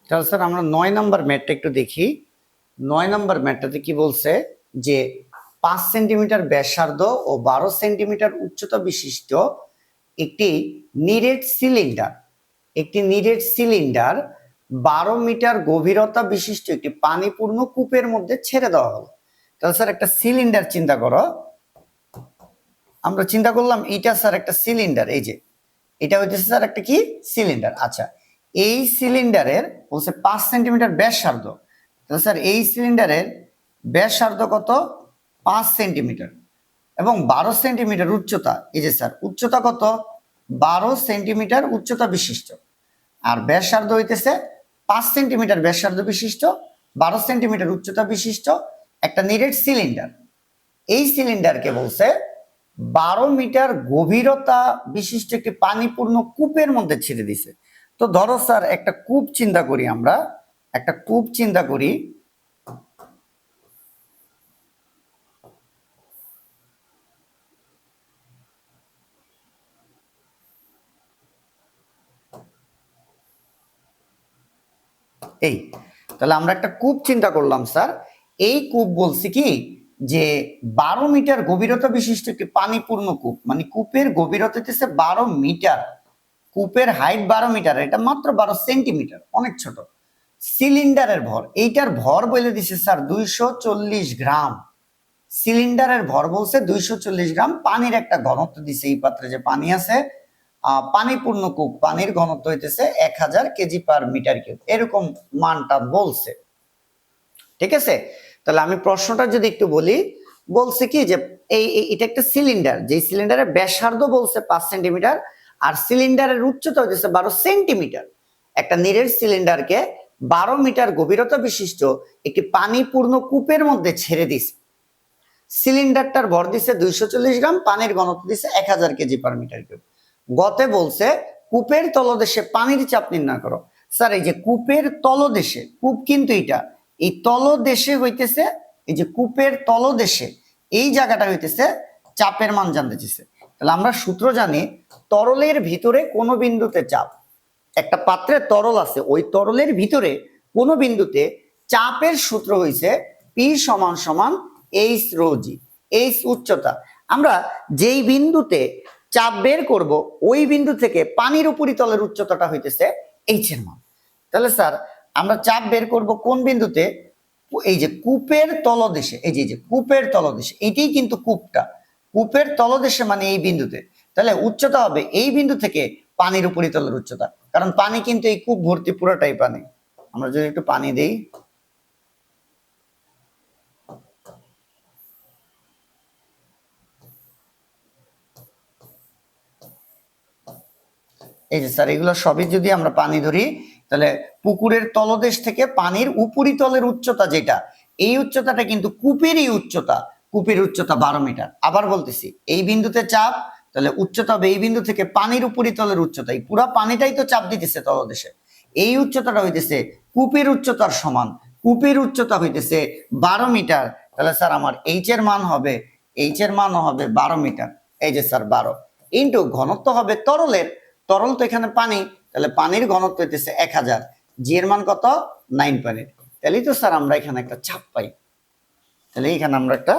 তাহলে স্যার আমরা 9 নম্বর ম্যাটটা একটু দেখি। 9 নম্বর ম্যাটটাতে কি বলছে যে 5 সেন্টিমিটার ব্যাসার্ধ ও 12 সেন্টিমিটার উচ্চতা বিশিষ্ট একটি নিরেট সিলিন্ডার 12 মিটার গভীরতা বিশিষ্ট একটি পানিপূর্ণ কূপের মধ্যে ছেড়ে দেওয়া হলো। তাহলে স্যার একটা সিলিন্ডার চিন্তা করো, আমরা চিন্তা করলাম এটা স্যার একটা সিলিন্ডার, এই যে এটা হইতেছে স্যার একটা কি সিলিন্ডার। আচ্ছা, এই সিলিন্ডারের বলছে 5 সেন্টিমিটার ব্যাসার্ধ। তাহলে স্যার এই সিলিন্ডারের ব্যাসার্ধ কত? 5 সেন্টিমিটার এবং 12 সেন্টিমিটার উচ্চতা। এই যে স্যার উচ্চতা কত? 12 সেন্টিমিটার উচ্চতা বিশিষ্ট। আর ব্যাসার্ধ হইতেছে 5 সেন্টিমিটার ব্যাসার্ধ বিশিষ্ট, 12 সেন্টিমিটার উচ্চতা বিশিষ্ট একটা নিরেট সিলিন্ডার। এই সিলিন্ডারকে বলছে 12 মিটার গভীরতা বিশিষ্ট একটি পানিপূর্ণ কূপের মধ্যে ছেড়ে দিছে। তো ধরো স্যার একটা কূপ চিন্তা করি, আমরা একটা কূপ চিন্তা করি। এই তাহলে আমরা একটা কূপ চিন্তা করলাম স্যার। এই কূপ বলছি কি যে 12 মিটার গভীরতা বিশিষ্ট একটি পানিপূর্ণ কূপ, মানে কূপের গভীরতা হচ্ছে 12 মিটার। কূপের হাইট 12 মিটার, এটা মাত্র 12 সেন্টিমিটার, অনেক ছোট। সিলিন্ডারের ভর, এইটার ভর বলে দিছে স্যার 240 গ্রাম। সিলিন্ডারের ভর বলছে 240 গ্রাম। পানির একটা ঘনত্ব দিছে, এই পাত্রে যে পানি আছে, পানিপূর্ণ কূপ, পানির ঘনত্ব হইতেছে 1000 কেজি পার মিটার কিউব, এরকম মানটা বলছে। ঠিক আছে, তাহলে আমি প্রশ্নটা যদি একটু বলি, বলছে কি যে এটা একটা সিলিন্ডার, যে সিলিন্ডারের ব্যাসার্ধ বলছে 5 সেন্টিমিটার আর সিলিন্ডারের উচ্চতা হচ্ছে 12 সেন্টিমিটার। একটা নিরেট সিলিন্ডারকে 12 মিটার গভীরতা বিশিষ্ট একটি পানিপূর্ণ কূপের মধ্যে ছেড়ে দিছে। সিলিন্ডারটার ভর দিছে 240 গ্রাম, পানির ঘনত্ব দিছে 1000 কেজি পার মিটার কিউব। গতে বলছে কূপের তলদেশে পানির চাপ নির্ণয় করো। স্যার এই যে কূপের তলদেশে, কূপ কিন্তু এটা, এই তলদেশে হইতেছে, এই যে কূপের তলদেশে এই জায়গাটা হইতেছে চাপের মান জানতে চেয়েছে। তাহলে আমরা সূত্র জানি, তরলের ভিতরে কোনো বিন্দুতে চাপ, একটা পাত্রে তরল আছে, ওই তরলের ভিতরে কোনো বিন্দুতে চাপের সূত্র হইছে পি সমান সমান এইচ রো জি। এইচ উচ্চতা, আমরা যেই বিন্দুতে চাপ বের করব ওই বিন্দু থেকে পানির উপরিতলের উচ্চতাটা হইতেছে এইচ এর মান। তাহলে স্যার আমরা চাপ বের করব কোন বিন্দুতে? এই যে কূপের তলদেশে, এই যে কূপের তলদেশে, এটাই কিন্তু কূপটা, কূপের তলদেশে মানে এই বিন্দুতে। তাহলে উচ্চতা হবে এই বিন্দু থেকে পানির উপরিতলের উচ্চতা, কারণ পানি কিন্তু এই কূপ ভর্তি পুরোটাই পানি। আমরা যদি একটু পানি দেই, এই যে স্যার এগুলো সবই যদি আমরা পানি ধরি, তাহলে পুকুরের তলদেশ থেকে পানির উপরিতলের উচ্চতা যেটা, এই উচ্চতাটা কিন্তু কূপেরই উচ্চতা। কূপের উচ্চতা 12 মিটার। আবার বলতেছি, এই বিন্দুতে চাপ, তাহলে উচ্চতা হবে এই বিন্দু থেকে পানির উপরিতলের উচ্চতা, এই পুরা পানিটাই তো চাপ দিতেছে তলদেশে। এই উচ্চতাটা হইতেছে কূপের উচ্চতার সমান। কূপের উচ্চতা হইতেছে 12 মিটার। তাহলে স্যার আমার এইচ এর মান হবে, এইচ এর মান হবে 12 মিটার। এই যে স্যার 12 ইন্টু ঘনত্ব হবে তরলের, তরল তো এখানে পানি, তাহলে পানির ঘনত্ব হইতেছে 1000, জি এর মান কত? 9.8। তাহলেই তো স্যার আমরা এখানে একটা চাপ পাই। তাহলে এখানে আমরা একটা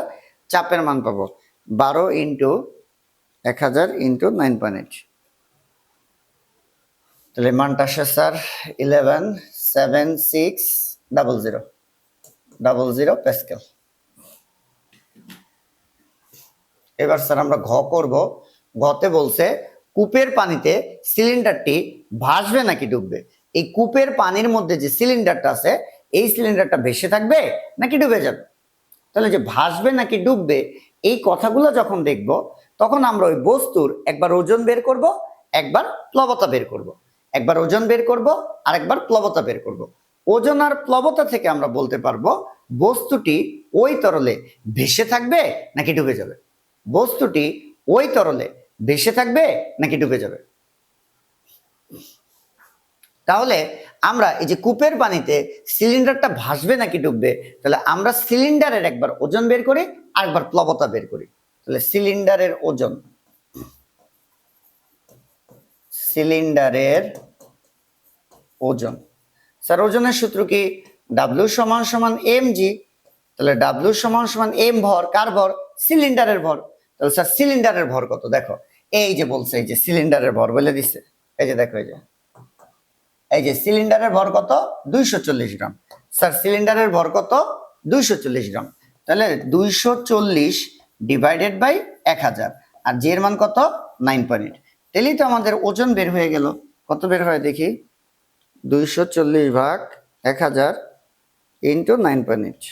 চাপের মান পাবো 12 ইন্টু 1000 ইন্টু 9.8। তাহলে মানটা আসে স্যার 117600 প্যাসকেল। এবার স্যার আমরা ঘ করব। ঘতে বলছে কূপের পানিতে সিলিন্ডারটি ভাসবে নাকি ডুববে। এই কূপের পানির মধ্যে যে সিলিন্ডারটা আছে, এই সিলিন্ডারটা ভেসে থাকবে নাকি ডুবে যাবে। তাহলে যে ভাসবে নাকি ডুববে, এই কথাগুলো যখন দেখব, তখন আমরা ওই বস্তুর একবার ওজন বের করব, একবার প্লবতা বের করব। একবার ওজন বের করব আর একবার প্লবতা বের করব। ওজন আর প্লবতা থেকে আমরা বলতে পারবো বস্তুটি ওই তরলে ভেসে থাকবে নাকি ডুবে যাবে। বস্তুটি ওই তরলে ভেসে থাকবে নাকি ডুবে যাবে। তাহলে আমরা এই যে কূপের পানিতে সিলিন্ডারটা ভাসবে নাকি ডুববে, তাহলে আমরা সিলিন্ডারের একবার ওজন বের করি আর একবার প্লবতা বের করি। তাহলে সিলিন্ডারের ওজন, সিলিন্ডারের ওজন স্যার ওজনের সূত্র কি? ডাব্লিউ সমান সমান এম জি। তাহলে ডাব্লিউ সমান সমান এম ভর, কার ভর? সিলিন্ডারের ভর। তাহলে স্যার সিলিন্ডারের ভর কত? দেখো এই যে বলছে, এই যে সিলিন্ডারের ভর বলে দিচ্ছে, এই যে দেখো, এই যে সিলিন্ডারের ভর কত? 240 গ্রাম। স্যার সিলিন্ডারের ভর কত? 240 গ্রাম। তাহলে 240 ডিভাইডেড বাই 1000, আর জি এর মান কত? 9.8। তাহলেই তো আমাদের ওজন বের হয়ে গেল। কত বের হয় দেখি? 240 ভাগ 1000 ইন্টু 9.8,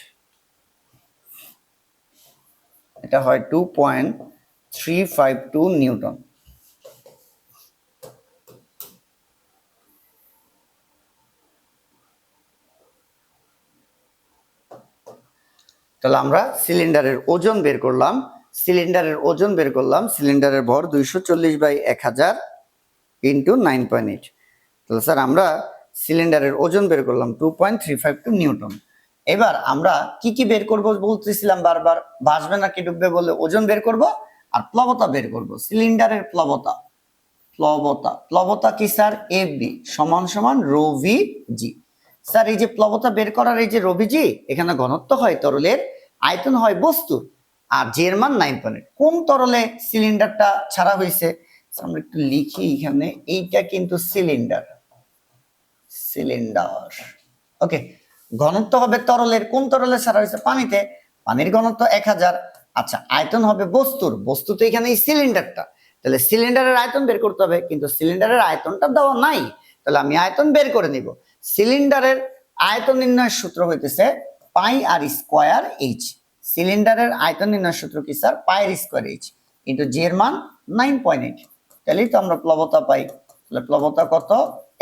এটা হয় 2.352 নিউটন। তাহলে আমরা সিলিন্ডারের ওজন বের করলাম, সিলিন্ডারের ভর 240/1000 ইন্টু 9.8। তাহলে স্যার আমরা সিলিন্ডারের ওজন বের করলাম 2.352 নিউটন। এবার আমরা কি কি বের করব বলতেছিলাম বারবার, ভাসবে নাকি ডুববে বলে ওজন বের করব আর প্লবতা বের করব। সিলিন্ডারের প্লবতা কি স্যার? এফ বি সমান সমান রো ভি জি। স্যার এই যে প্লবতা বের করার এই যে রো ভি জি, এখানে ঘনত্ব হয় তরলের, আয়তন হয় বস্তুর, আর জি এর মান 9.8। কোন তরলে সিলিন্ডারটা ছাড়া হয়েছে? আমরা একটু লিখি এখানে, এইটা কিন্তু সিলিন্ডার। ওকে, ঘনত্ব হবে তরলের, কোন তরলে ছাড়া হয়েছে? পানিতে। পানির ঘনত্ব 1000। আচ্ছা, আয়তন হবে বস্তু তো এখানে এই সিলিন্ডারটা। তাহলে সিলিন্ডারের আয়তন বের করতে হবে, কিন্তু সিলিন্ডারের আয়তনটা দেওয়া নাই। তাহলে আমি আয়তন বের করে নিব। সিলিন্ডারের আয়তন নির্ণয়ের সূত্র হইতেছে পাই আর স্কয়ার এইচ। সিলিন্ডারের আয়তন নির্ণয়ের সূত্র কি স্যার? পাই আর স্কয়ার এইচ ইন্টু জি এর মান 9.8। তাহলেই তো আমরা প্লবতা পাই। তাহলে প্লবতা কত?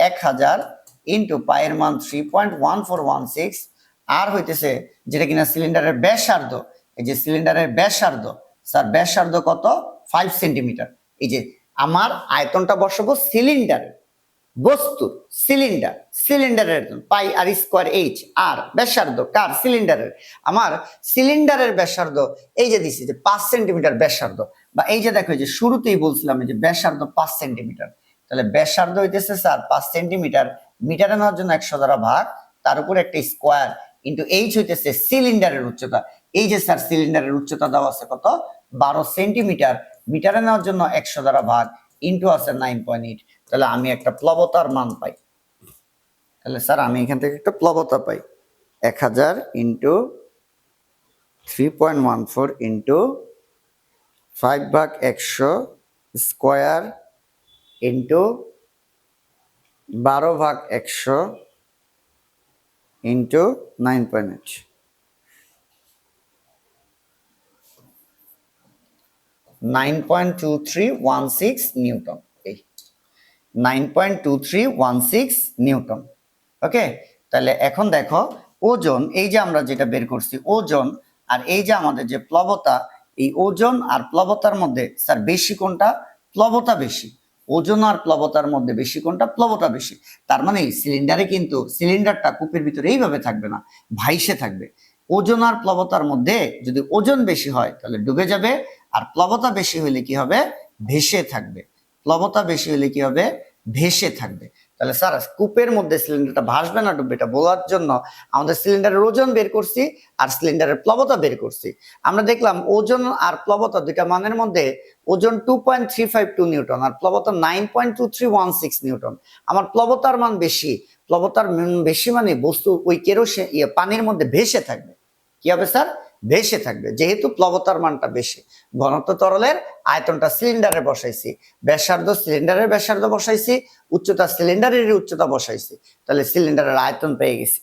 1000 ইন্টু পায়ের মান 3.1416, আর হইতেছে যেটা কিনা সিলিন্ডারের ব্যাসার্ধ। এই যে সিলিন্ডারের ব্যাসার্ধ, স্যার ব্যাসার্ধ কত? 5 সেন্টিমিটার। এই যে আমার আয়তনটা বসাবো সিলিন্ডারের, বস্তুর, সিলিন্ডারের পাই আর স্কয়ার এইচ, আর ব্যাসার্ধ কার? সিলিন্ডারের। আমার সিলিন্ডারের ব্যাসার্ধ এই যে দিছি যে 5 সেন্টিমিটার ব্যাসার্ধ, বা এই যে দেখো, এই যে শুরুতেই বলছিলাম এই যে ব্যাসার্ধ 5 সেন্টিমিটার। তাহলে ব্যাসার্ধ হইতেছে স্যার 5 সেন্টিমিটার, মিটারে নেওয়ার জন্য 100 দ্বারা ভাগ, তার উপর একটা স্কয়ার ইন্টু এইচ হইতেছে সিলিন্ডারের উচ্চতা। এই যে স্যার সিলিন্ডারের উচ্চতা দেওয়া আছে কত? 12 সেন্টিমিটার, মিটারে নেওয়ার জন্য 100 দ্বারা ভাগ ইন্টু আছে 9.8। তাহলে আমি একটা প্লবতার মান পাই। তাহলে স্যার আমি এখান থেকে একটা প্লবতা পাই 1000 into 3.14 into 5/100 square into 12/100 into 9.8, 9.2316 Newton. এই 9.2316 নিউটন। ওকে, তাহলে এখন দেখো ওজন, এই যে আমরা যেটা বের করছি ওজন, আর এই যে আমাদের যে প্লবতা, এই ওজন আর প্লবতার মধ্যে স্যার বেশি কোনটা? প্লবতা বেশি। ওজন আর প্লবতার মধ্যে বেশি কোনটা? প্লবতা বেশি। তার মানে সিলিন্ডারে কিন্তু সিলিন্ডারটা কূপের ভিতরে এইভাবে থাকবে না, ভাইসে থাকবে। ওজন আর প্লবতার মধ্যে যদি ওজন বেশি হয় তাহলে ডুবে যাবে, আর প্লবতা বেশি হলে কি হবে? ভেসে থাকবে। প্লবতা বেশি হলে কি হবে? ভেসে থাকবে। তাহলে স্যার কূপের মধ্যে সিলিন্ডারটা ভাসবে না ডুববে এটা বলার জন্য আমাদের সিলিন্ডারের ওজন বের করছি আর সিলিন্ডারের প্লবতা বের করছি। আমরা দেখলাম ওজন আর প্লবতা দুইটা মানের মধ্যে ওজন 2.352 নিউটন আর প্লবতা 9.2316 নিউটন। আমার প্লবতার মান বেশি, প্লবতার বেশি মানে বস্তু ওই কেরোসিন পানির মধ্যে ভেসে থাকবে। কি হবে স্যার? ভেসে থাকবে, যেহেতু প্লবতার মানটা বেশি। ঘনত্ব তরলের, আয়তনটা সিলিন্ডারে বসাইছি, ব্যাসার্ধ সিলিন্ডারের ব্যাসার্ধ বসাইছি, উচ্চতা সিলিন্ডারের উচ্চতা বসাইছি, তাহলে সিলিন্ডারের আয়তন পেয়ে গেছি।